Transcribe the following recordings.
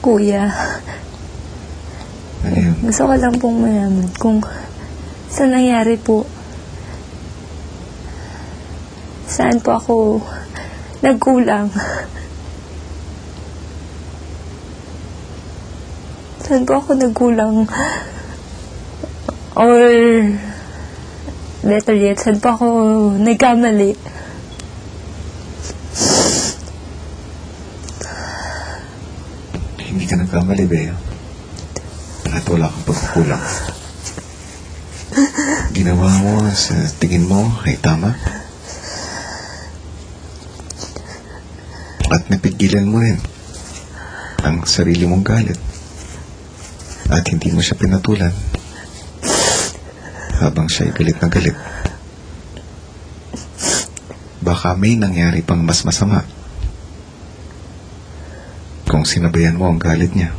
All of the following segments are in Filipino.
Kuya, Ano yun? gusto ko lang pong malaman kung saan nangyari po. Saan po ako nagkulang. Saan po ako nagkulang? Or, better yet, saan po ako nagkamali? Hindi ka nagkamali, Bea. At wala kang pagkukulang. Ginawa mo sa tingin mo ay tama. At napigilan mo rin ang sarili mong galit. At hindi mo siya pinatulan habang siya'y galit na galit. Baka may nangyari pang mas masama kung sinabayan mo ang galit niya.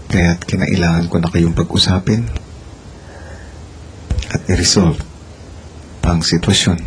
Kaya't kinailangan ko na kayong pag-usapin at i-resolve ang sitwasyon.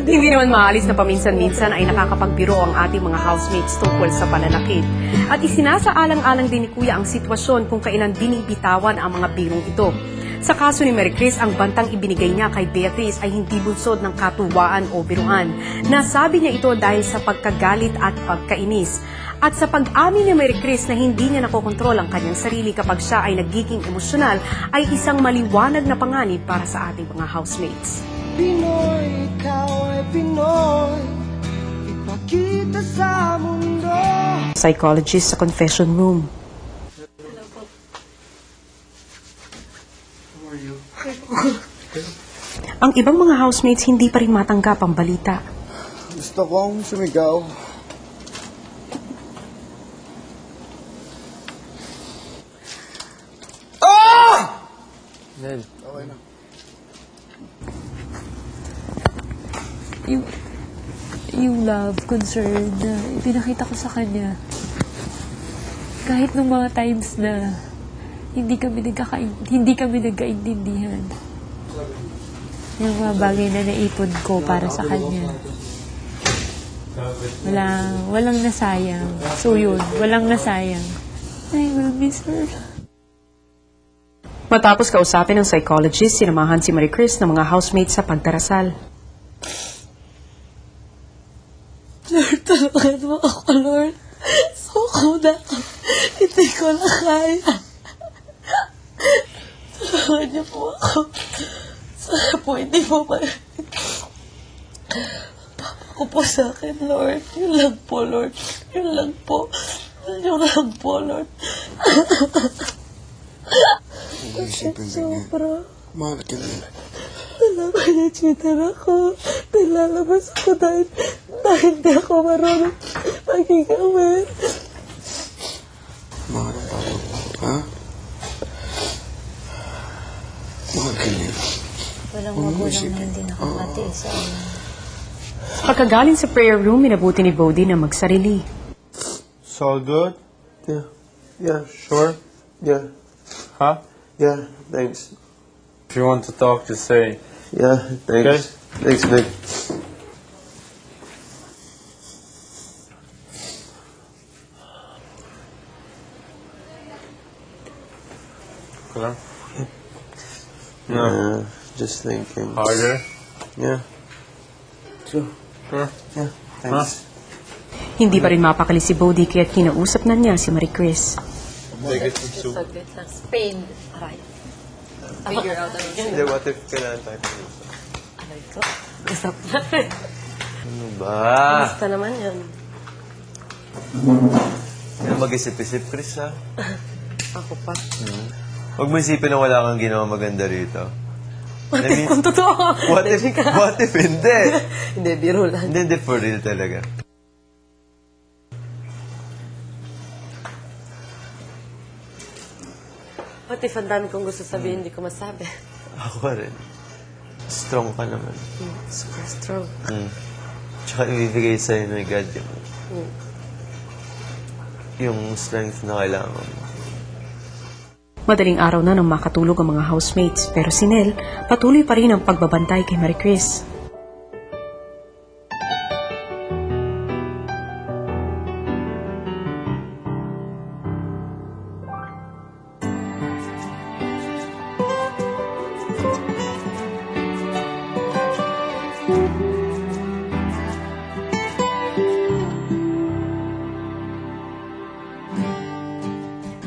Hindi naman maalis na paminsan-minsan ay nakakapagbiro ang ating mga housemates tungkol sa pananakit. At isinasaalang-alang din ni Kuya ang sitwasyon kung kailan binibitawan ang mga birong ito. Sa kaso ni Mary Chris, ang bantang ibinigay niya kay Beatrice ay hindi bunsod ng katuwaan o biruan. Nasabi niya ito dahil sa pagkagalit at pagkainis. At sa pag-amin ni Mary Chris na hindi niya nakokontrol ang kanyang sarili kapag siya ay nagiging emosyonal, ay isang maliwanag na panganib para sa ating mga housemates. Pinoy, ikaw ay Pinoy, ipakita sa mundo. Psychologist sa confession room. Ang ibang mga housemates hindi pa rin matanggap ang balita. Gusto kong sumigaw. Nel, Okay na. Yung love, concern na ipinakita ko sa kanya. Kahit nung mga times na hindi kami nagkaintindihan. Yung mga bagay na naipon ko para sa kanya. Walang nasayang. So yun, walang nasayang. I will miss her. Matapos kausapin ng psychologist, sinamahan si Mary Chris ng mga housemates sa pagdarasal. Lord, tulungan mo ako, Lord. Suko na ako. Hindi ko na kaya. Tulungan niyo po ako. Sana po hindi mo Papa ko po sa akin, Lord. Yun lang po, Lord. Yun lang po. Yun lang po, Lord. Sobra. Mahal ka na. Nalaman niya cheater ako. Nilalabas ako dahil hindi ako marunong maging aware. Mahal ang papa mo, ha? Mahal ka niya. Walang magulang na hindi nakakatiis sa amin. Pagkagaling sa prayer room, minabuti ni Bodhi na magsarili. it's all good? Yeah. Yeah, sure. Yeah. Huh? Yeah, thanks. If you want to talk, just say. Yeah, thanks. Thanks, Nick. Okay. No. Yeah, just thinking. Harder? Yeah. Sure. Sure. Yeah, thanks. Hindi pa rin mapakali si Bodhi kaya't kinausap na niya si Mary Chris. Take it to soup. Spain. Aray. Figure out ang Hindi, what if kailangan tayo pag-usap? Aray ko. Usap na. Ano ba? Basta naman yun. Yan mag-isip-isip, Chris, ha? Ako pa. Huwag mo isipin na wala kang ginawa maganda rito. What if kung totoo? What if hindi? Hindi, biro lang. Hindi, for real talaga. What if ang dami kong gusto sabihin, hindi ko masabi? Ako rin. Strong ka naman. Super strong. Tsaka ibibigay sa'yo ng God yung strength na kailangan mo. Madaling araw na nang makatulog ang mga housemates, pero si Nel patuloy pa rin ang pagbabantay kay Marie Chris.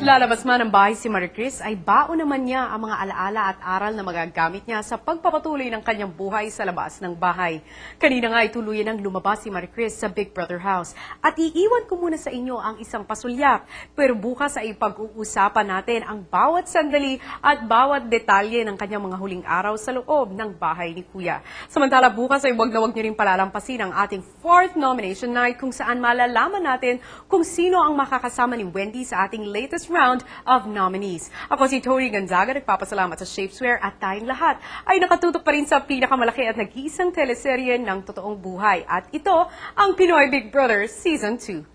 Lalabas man ng bahay si Marie Chris ay baon naman niya ang mga alaala at aral na magagamit niya sa pagpapatuloy ng kanyang buhay sa labas ng bahay. Kanina nga ay tuluyan ng lumabas si Marie Chris sa Big Brother house. At iiwan ko muna sa inyo ang isang pasulyap. Pero bukas ay pag-uusapan natin ang bawat sandali at bawat detalye ng kanyang mga huling araw sa loob ng bahay ni Kuya. Samantala bukas ay wag na wag niyo rin palalampasin ang ating 4th nomination night kung saan malalaman natin kung sino ang makakasama ni Wendy sa ating latest round of nominees. Ako si Tori Gonzaga, nagpapasalamat sa Shapeswear at tayong lahat ay nakatutok pa rin sa pinakamalaki at nag-iisang teleserye ng totoong buhay. At ito ang Pinoy Big Brother Season 2.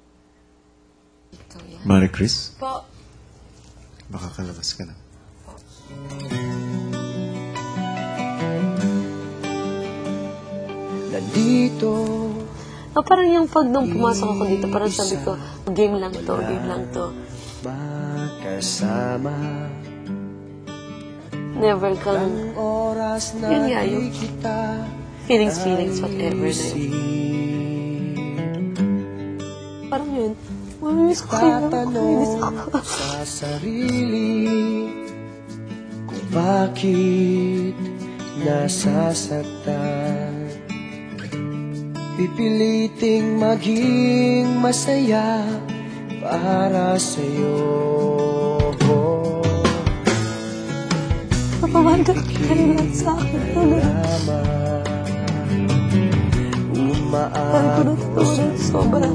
Marie Chris, Po, makakalabas ka na. Nandito. parang yung pag nung pumasok ako dito, parang sabi ko, game lang to, game lang to. Makasama. Never kang, Oras na yun nga, yung kita. feelings, whatever na yun. Parang yun, mamimiss ko kayo, mamimiss ko. Sa sarili kung bakit nasasaktan. Pipiliting maging masaya para sa'yo. Napawagod ka rin lang sa akin. Parang ko na sobra.